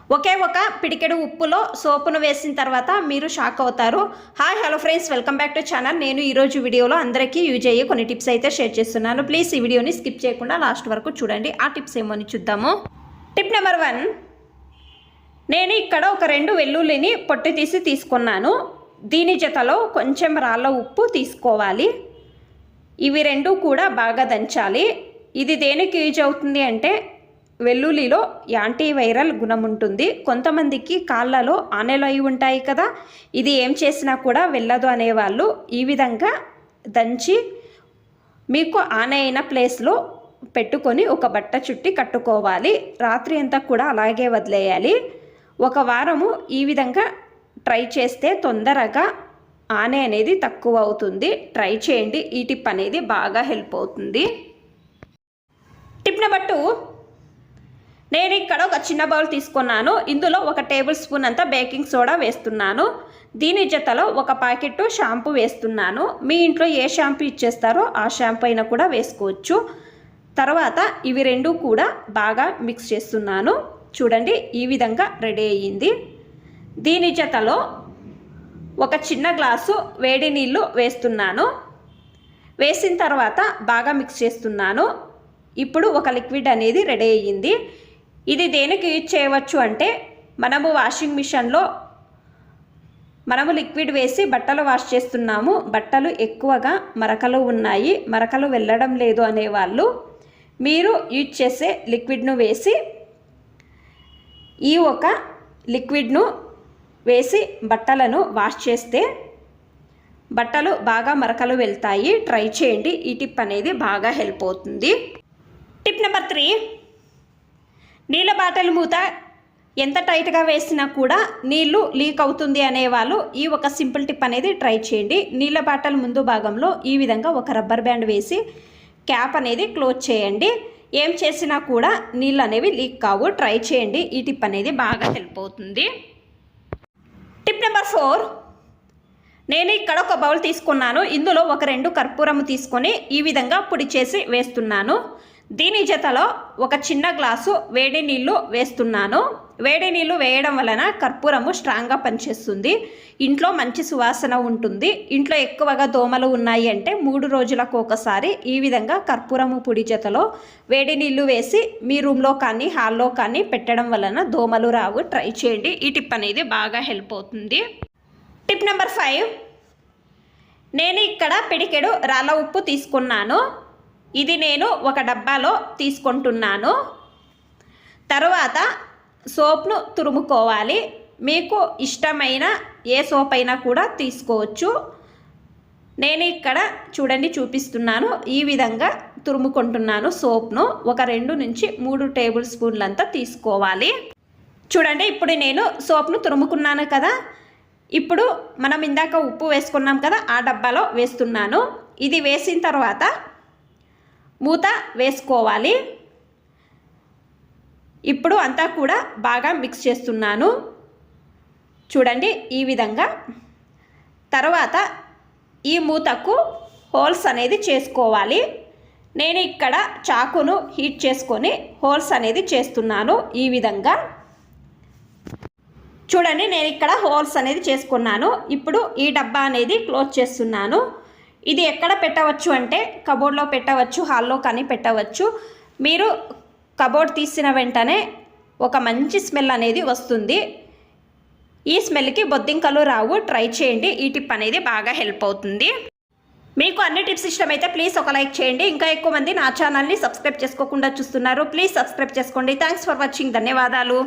ఒకే ఒక పిడికెడు ఉప్పులో సోపును వేసిన తర్వాత మీరు షాక్ అవుతారు. Hi hello friends, welcome back to channel. నేను ఈరోజు వీడియోలో అందరికీ యూజ్ అయ్యే కొన్ని టిప్స్ అయితే షేర్ చేస్తున్నాను. ప్లీజ్ ఈ వీడియోని స్కిప్ చేయకుండా లాస్ట్ వరకు చూడండి. ఆ టిప్స్ ఏమో చూద్దాము. టిప్ నెంబర్ 1, నేను ఇక్కడ ఒక 2 వెల్లుల్లిని పొట్టు తీసుకున్నాను. దీని జతలో కొంచెం రాళ్ళ ఉప్పు తీసుకోవాలి. ఇవి 2 కూడా బాగా దంచాలి. ఇది దేనికి యూజ్ అవుతుంది అంటే వెల్లుల్లిలో యాంటీవైరల్ గుణం ఉంటుంది. కొంతమందికి కాళ్ళలో ఆనెలు అయి ఉంటాయి కదా, ఇది ఏం చేసినా కూడా వెళ్ళదు అనేవాళ్ళు ఈ విధంగా దంచి మీకు ఆనె అయిన ప్లేస్లో పెట్టుకొని ఒక బట్ట చుట్టి కట్టుకోవాలి. రాత్రి అంతా కూడా అలాగే వదిలేయాలి. ఒక వారము ఈ విధంగా ట్రై చేస్తే తొందరగా ఆనె అనేది తక్కువ అవుతుంది. ట్రై చేయండి. ఈ టిప్ అనేది బాగా హెల్ప్ అవుతుంది. టిప్ నెంబర్ 2, నేను ఇక్కడ ఒక చిన్న బౌల్ తీసుకున్నాను. ఇందులో 1 టేబుల్ స్పూన్ అంతా బేకింగ్ సోడా వేస్తున్నాను. దీని జతలో 1 ప్యాకెట్ షాంపూ వేస్తున్నాను. మీ ఇంట్లో ఏ షాంపూ ఇచ్చేస్తారో ఆ షాంపూ అయినా కూడా వేసుకోవచ్చు. తర్వాత ఇవి 2 కూడా బాగా మిక్స్ చేస్తున్నాను. చూడండి, ఈ విధంగా రెడీ అయ్యింది. దీని జతలో 1 చిన్న గ్లాసు వేడి నీళ్ళు వేస్తున్నాను. వేసిన తర్వాత బాగా మిక్స్ చేస్తున్నాను. ఇప్పుడు ఒక లిక్విడ్ అనేది రెడీ అయ్యింది. ఇది దేనికి యూజ్ చేయవచ్చు అంటే మనము వాషింగ్ మిషన్లో లిక్విడ్ వేసి బట్టలు వాష్ చేస్తున్నాము. బట్టలు ఎక్కువగా మరకలు ఉన్నాయి, మరకలు వెళ్ళడం లేదు అనేవాళ్ళు మీరు యూజ్ చేసే లిక్విడ్ను వేసి లిక్విడ్ను వేసి బట్టలను వాష్ చేస్తే బట్టలు బాగా మరకలు వెళ్తాయి. ట్రై చేయండి. ఈ టిప్ అనేది బాగా హెల్ప్ అవుతుంది. టిప్ నెంబర్ 3, నీళ్ళ బాటిల్ మూత ఎంత టైట్గా వేసినా కూడా నీళ్లు లీక్ అవుతుంది అనేవాళ్ళు ఈ ఒక సింపుల్ టిప్ అనేది ట్రై చేయండి. నీళ్ళ బాటిల్ ముందు భాగంలో ఈ విధంగా ఒక రబ్బర్ బ్యాండ్ వేసి క్యాప్ అనేది క్లోజ్ చేయండి. ఏం చేసినా కూడా నీళ్ళు అనేవి లీక్ కావు. ట్రై చేయండి. ఈ టిప్ అనేది బాగా హెల్ప్ అవుతుంది. టిప్ నెంబర్ 4, నేను ఇక్కడ ఒక బౌల్ తీసుకున్నాను. ఇందులో ఒక 2 కర్పూరము తీసుకొని ఈ విధంగా పొడి చేసి వేస్తున్నాను. దీని జతలో 1 చిన్న గ్లాసు వేడి నీళ్ళు వేస్తున్నాను. వేడి నీళ్ళు వేయడం వలన కర్పూరము స్ట్రాంగ్గా పనిచేస్తుంది. ఇంట్లో మంచి సువాసన ఉంటుంది. ఇంట్లో ఎక్కువగా దోమలు ఉన్నాయి అంటే 3 రోజులకు ఒకసారి ఈ విధంగా కర్పూరము పొడి జతలో వేడి నీళ్ళు వేసి మీ రూమ్లో కానీ హాల్లో కానీ పెట్టడం వలన దోమలు రావు. ట్రై చేయండి. ఈ టిప్ అనేది బాగా హెల్ప్ అవుతుంది. టిప్ నెంబర్ 5, నేను ఇక్కడ పిడికెడు రాళ్ళ ఉప్పు తీసుకున్నాను. ఇది నేను ఒక డబ్బాలో తీసుకుంటున్నాను. తర్వాత సోప్ను తురుముకోవాలి. మీకు ఇష్టమైన ఏ సోప్ అయినా కూడా తీసుకోవచ్చు. నేను ఇక్కడ చూడండి చూపిస్తున్నాను. ఈ విధంగా తురుముకుంటున్నాను సోప్ను. ఒక 2 నుంచి 3 టేబుల్ స్పూన్లంతా తీసుకోవాలి. చూడండి, ఇప్పుడు నేను సోప్ను తురుముకున్నాను కదా. ఇప్పుడు మనం ఇందాక ఉప్పు వేసుకున్నాం కదా, ఆ డబ్బాలో వేస్తున్నాను. ఇది వేసిన తర్వాత మూత వేసుకోవాలి. ఇప్పుడు అంతా కూడా బాగా మిక్స్ చేస్తున్నాను. చూడండి, ఈ విధంగా. తర్వాత ఈ మూతకు హోల్స్ అనేది చేసుకోవాలి. నేను ఇక్కడ చాకును హీట్ చేసుకొని హోల్స్ అనేది చేస్తున్నాను. ఈ విధంగా చూడండి, నేను ఇక్కడ హోల్స్ అనేది చేసుకున్నాను. ఇప్పుడు ఈ డబ్బా అనేది క్లోజ్ చేస్తున్నాను. ఇది ఎక్కడ పెట్టవచ్చు అంటే కబోర్డ్లో పెట్టవచ్చు, హాల్లో కానీ పెట్టవచ్చు. మీరు కబోర్డ్ తీసిన వెంటనే ఒక మంచి స్మెల్ అనేది వస్తుంది. ఈ స్మెల్కి బొద్దింకలు రావు. ట్రై చేయండి. ఈ టిప్ అనేది బాగా హెల్ప్ అవుతుంది. మీకు అన్ని టిప్స్ ఇష్టమైతే ప్లీజ్ ఒక లైక్ చేయండి. ఇంకా ఎక్కువ మంది నా ఛానల్ని సబ్స్క్రైబ్ చేసుకోకుండా చూస్తున్నారు. ప్లీజ్ సబ్స్క్రైబ్ చేసుకోండి. Thanks for watching. ధన్యవాదాలు.